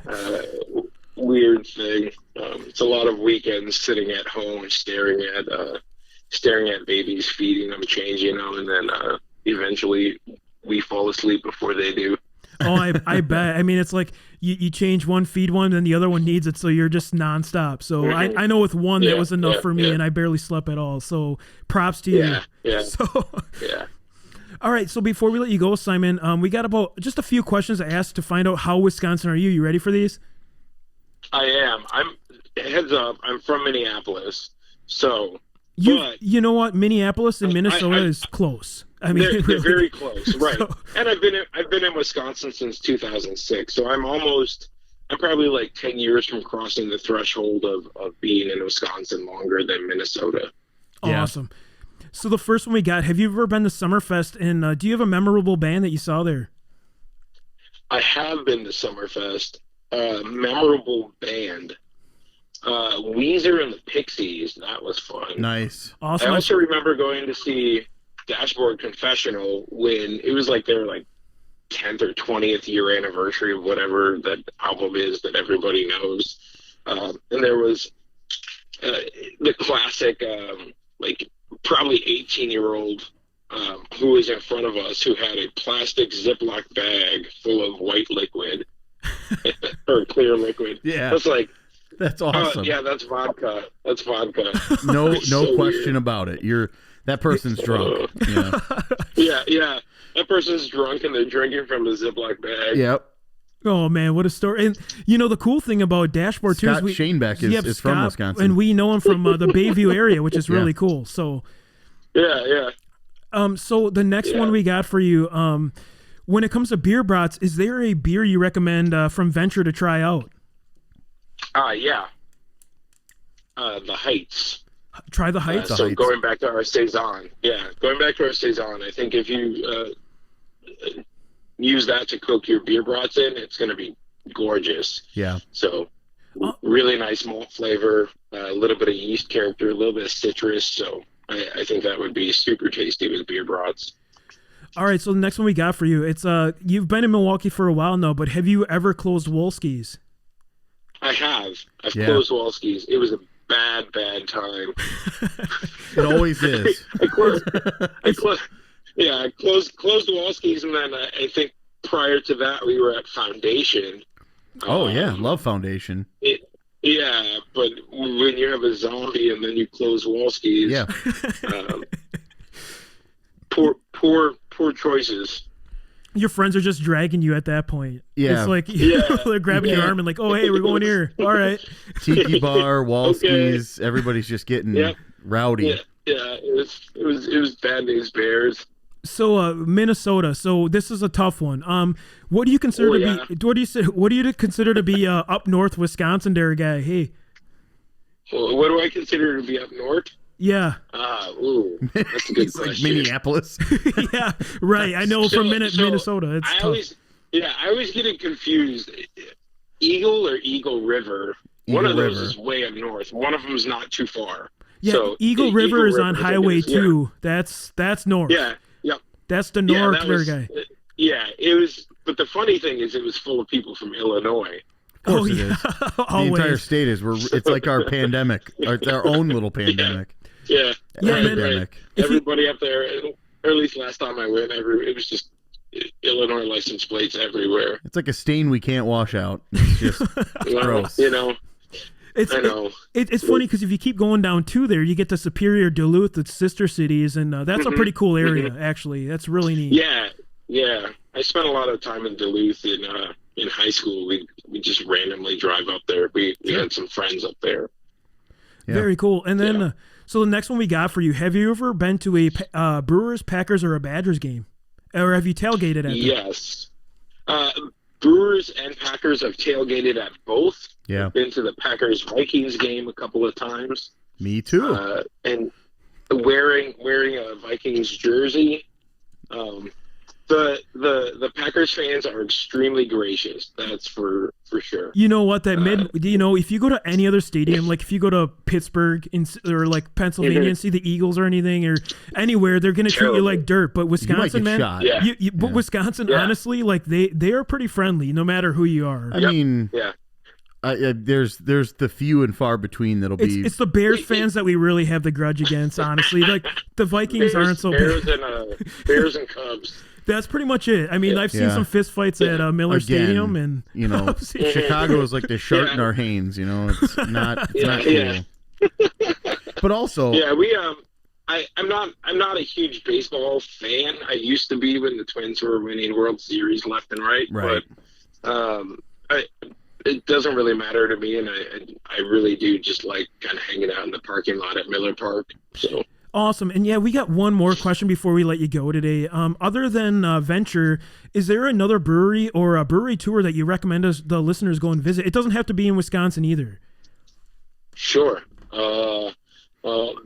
weird thing. It's a lot of weekends sitting at home and staring at babies, feeding them, changing them, and then eventually we fall asleep before they do. Oh, I bet. I mean, it's like you change one, feed one, and the other one needs it, so you're just nonstop. So I know with one that was enough for me, and I barely slept at all. So props to you. Yeah. So, Yeah. all right. So before we let you go, Simon, we got about just a few questions to ask to find out how Wisconsin are you. You ready for these? I am. Heads up, I'm from Minneapolis, so. You know what? Minneapolis and Minnesota is close. I mean, they're very close, right? So, and I've been in Wisconsin since 2006, so I'm probably like 10 years from crossing the threshold of being in Wisconsin longer than Minnesota. Yeah. Awesome. So the first one we got, have you ever been to Summerfest, and do you have a memorable band that you saw there? I have been to Summerfest. Memorable band. Weezer and the Pixies. That was fun. Nice. Awesome. I also remember going to see Dashboard Confessional when it was like their 10th or 20th year anniversary of whatever that album is that everybody knows. And there was the classic, probably 18-year-old who was in front of us who had a plastic Ziploc bag full of white liquid or clear liquid. Yeah. It's like, That's awesome. yeah, that's vodka. That's vodka. No So question weird. about it. That person's drunk. Yeah. That person's drunk and they're drinking from a Ziploc bag. Yep. Oh man, what a story! And the cool thing about Dashboard too Scott is Shanebeck is from Wisconsin, and we know him from the Bayview area, which is really cool. So, Yeah. So the next one we got for you, when it comes to beer brats, is there a beer you recommend from Vennture to try out? Yeah. The Heights. Try the Heights. So going back to our Saison. Yeah, going back to our Saison, I think if you use that to cook your beer brats in, it's going to be gorgeous. Yeah. So really nice malt flavor, a little bit of yeast character, a little bit of citrus. So I think that would be super tasty with beer brats. All right, so the next one we got for you, it's you've been in Milwaukee for a while now, but have you ever closed Wolski's? I have. I've closed Wolski's. It was a bad time. It always is. I closed Wolski's, and then I think prior to that we were at Foundation. Oh yeah, love Foundation. Yeah, but when you have a zombie and then you close Wolski's, poor choices. Your friends are just dragging you at that point. Yeah. It's like they're grabbing your arm and like, oh hey, we're going here. All right. Tiki bar, Wolski's, everybody's just getting rowdy. Yeah, it was Bad News Bears. So Minnesota. So this is a tough one. What do you consider to be? What do you consider to be up north Wisconsin, there, guy? Hey. Well, what do I consider to be up north? Yeah. That's a good question. Like Minneapolis. Yeah, right. I know from Minnesota. It's tough. I always get it confused. Eagle or Eagle River. One of those is way up north. One of them is not too far. Yeah, so Eagle River is on Highway 2. That's north. Yeah. That's the north there, guy. Yeah, it was. But the funny thing is, it was full of people from Illinois. Of course it yeah. is. The Always. entire state is. It's like our pandemic. It's our own little pandemic. Yeah, Yeah, right, man. right. Everybody up there, or at least last time I went, it was just Illinois license plates everywhere. It's like a stain we can't wash out. It's just gross. You know. I know. It's funny because if you keep going down to there, you get to Superior, Duluth, its sister cities, and that's a pretty cool area, actually. That's really neat. Yeah. I spent a lot of time in Duluth in high school. We just randomly drive up there. We had some friends up there. Yeah. Very cool. And then, so the next one we got for you, have you ever been to a Brewers, Packers, or a Badgers game? Or have you tailgated at them? Yes. Brewers and Packers have tailgated at both. Yeah. I've been to the Packers-Vikings game a couple of times. Me too. And wearing a Vikings jersey. The Packers fans are extremely gracious. That's for sure. You know what? If you go to any other stadium, like if you go to Pittsburgh or like Pennsylvania and see the Eagles or anything or anywhere, they're gonna treat you like dirt. But Wisconsin, man, shot. Yeah. But Wisconsin, honestly, like they are pretty friendly, no matter who you are. I mean, yeah. There's the few and far between that'll be. It's the Bears fans that we really have the grudge against. Honestly, like the Vikings aren't so bad. Bears and Cubs. That's pretty much it. I mean, I've seen some fist fights at Miller Stadium, and Chicago is like the Shark in our Hanes. It's not cool. But also, I'm not a huge baseball fan. I used to be when the Twins were winning World Series left and right. But it doesn't really matter to me, and I really do just like kind of hanging out in the parking lot at Miller Park. So. Awesome. And we got one more question before we let you go today. Other than Vennture, is there another brewery or a brewery tour that you recommend the listeners go and visit? It doesn't have to be in Wisconsin either. Sure. Well,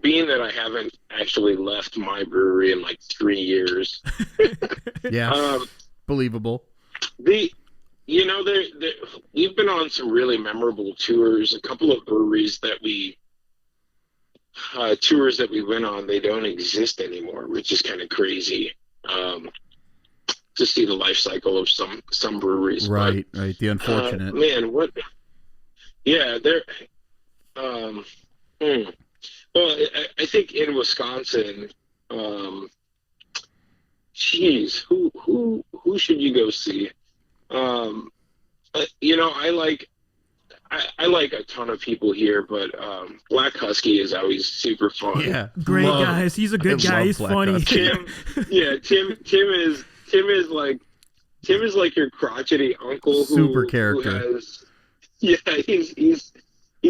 being that I haven't actually left my brewery in like 3 years. Yeah. Believable. We've been on some really memorable tours. A couple of breweries that we went on, they don't exist anymore, which is kind of crazy to see the life cycle of some breweries. Right. The unfortunate. Man, what? Yeah, they're. Well, I think in Wisconsin, geez, who should you go see? I like a ton of people here, but Black Husky is always super fun. Yeah, great guys. He's a good guy. He's funny. Tim is like your crotchety uncle. Super character. He's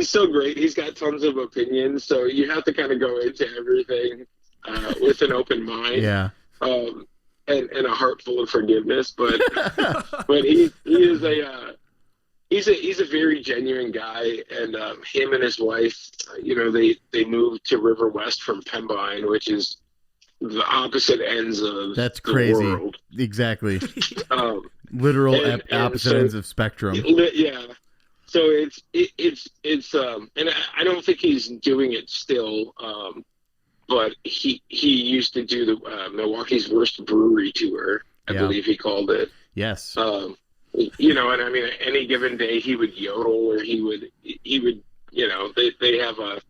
so great. He's got tons of opinions, so you have to kind of go into everything with an open mind. Yeah. And a heart full of forgiveness, but he is a. He's a very genuine guy, and him and his wife, they moved to River West from Pembine, which is the opposite ends of that's crazy. The world. Exactly. Literal opposite ends of spectrum. Yeah. So it's and I don't think he's doing it still, but he used to do the Milwaukee's Worst Brewery Tour, I believe he called it. Yes. And I mean, any given day he would yodel, or he would, they have a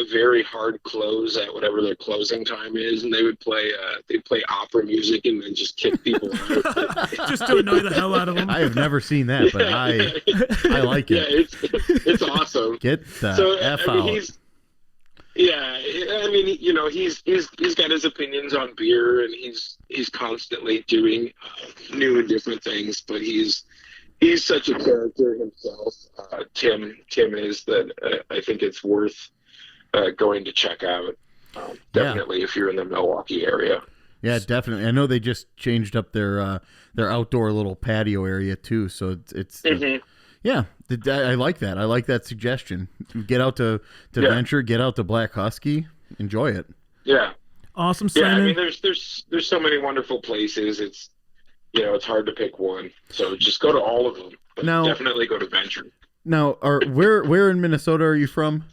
very hard close at whatever their closing time is, and they would play opera music and then just kick people out. Just to annoy the hell out of them. I have never seen that, but I like it. Yeah, it's awesome. Get the F out. He's got his opinions on beer, and he's constantly doing new and different things. But he's such a character himself. Tim is that I think it's worth going to check out. Definitely, if you're in the Milwaukee area. Yeah, definitely. I know they just changed up their outdoor little patio area too. So it's. Yeah, I like that. I like that suggestion. Get out to Vennture, get out to Black Husky, enjoy it. Yeah. Awesome, Simon. Yeah, I mean, there's so many wonderful places. It's it's hard to pick one. So just go to all of them. But definitely go to Vennture. Now, where in Minnesota are you from?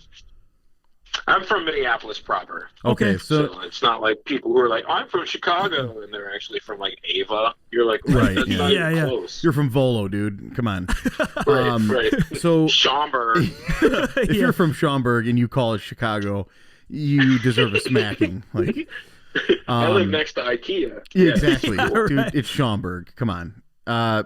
I'm from Minneapolis proper. Okay, So it's not like people who are like, I'm from Chicago, and they're actually from like Ava. You're like, Right, that's yeah. not Yeah, even yeah. close. you're from Volo, dude. Come on. Right. So Schaumburg. if you're from Schaumburg and you call it Chicago, you deserve a smacking. Like, I live next to IKEA. yeah, exactly, dude. Right. It's Schaumburg. Come on.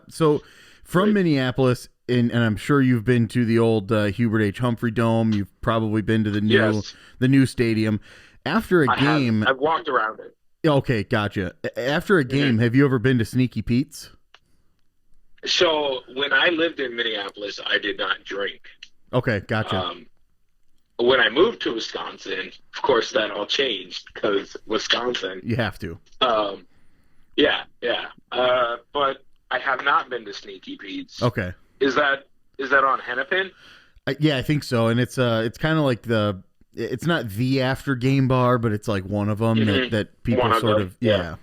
So from Minneapolis, and I'm sure you've been to the old Hubert H. Humphrey Dome. You've probably been to the new stadium. After a game, I've walked around it. okay, gotcha. After a game, have you ever been to Sneaky Pete's? So when I lived in Minneapolis, I did not drink. Okay, gotcha. When I moved to Wisconsin, of course, that all changed because Wisconsin. You have to. Yeah. But I have not been to Sneaky Pete's. Okay. Is that on Hennepin? Yeah, I think so. And it's kind of like it's not the after game bar, but it's like one of them that people One of sort them, of yeah.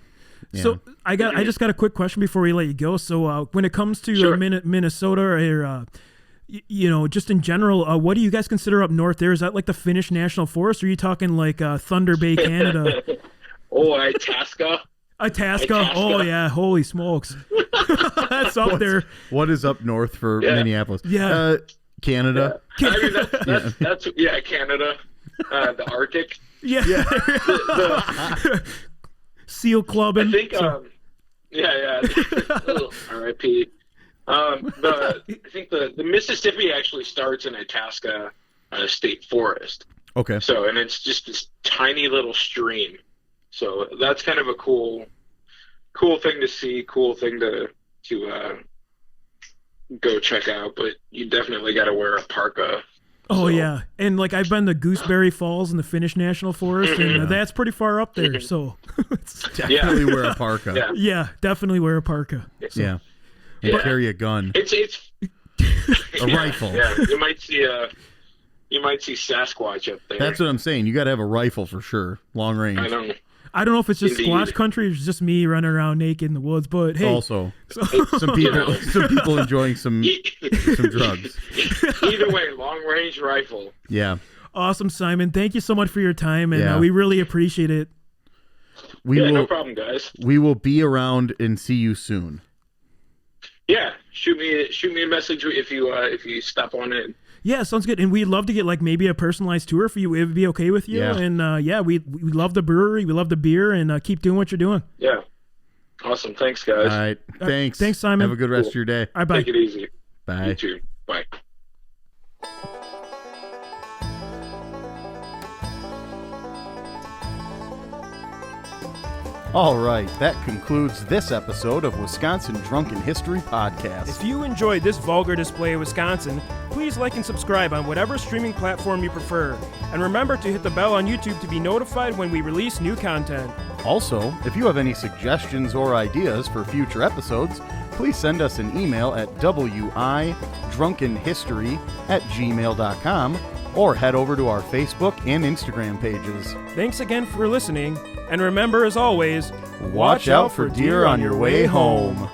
So I just got a quick question before we let you go. So when it comes to Sure. Minnesota or just in general, what do you guys consider up north there? Is that like the Finnish National Forest, or are you talking like Thunder Bay, Canada? Itasca. Itasca. Oh yeah, holy smokes. That's up there. What is up north for Minneapolis? Yeah. Canada. Yeah. I mean, that's Canada. The Arctic. Yeah. The, Seal clubbing. I think, R.I.P. I think the Mississippi actually starts in Itasca State Forest. Okay. So, and it's just this tiny little stream. So that's kind of a cool thing to see, cool thing to go check out. But you definitely got to wear a parka. Oh So- yeah, and like I've been to Gooseberry Falls in the Finnish National Forest, and that's pretty far up there. So Definitely wear a parka. Yeah. yeah, definitely wear a parka. So, Yeah. And Yeah. carry a gun. It's A rifle. Yeah, you might see Sasquatch up there. That's what I'm saying. You got to have a rifle for sure. Long range. I know. I don't know if it's just Indeed. Squatch country or it's just me running around naked in the woods, but hey, Also, some people enjoying some drugs. Either way, long range rifle. Yeah. awesome, Simon. Thank you so much for your time, and Yeah. we really appreciate it. We Yeah, will no problem, guys. we will be around and see you soon. Yeah, shoot me a message if you stop on in. Yeah, sounds good. And we'd love to get like maybe a personalized tour for you. It would be okay with you. Yeah. And we love the brewery. We love the beer, and keep doing what you're doing. Yeah, awesome. Thanks, guys. All right. Thanks. Thanks, Simon. Have a good rest of your day. All right, bye. Take it easy. Bye. You too. Bye. All right. That concludes this episode of Wisconsin Drunken History Podcast. If you enjoyed this vulgar display of Wisconsin, please like and subscribe on whatever streaming platform you prefer. And remember to hit the bell on YouTube to be notified when we release new content. Also, if you have any suggestions or ideas for future episodes, please send us an email at widrunkenhistory@gmail.com or head over to our Facebook and Instagram pages. Thanks again for listening, and remember, as always, Watch out for deer on your way home.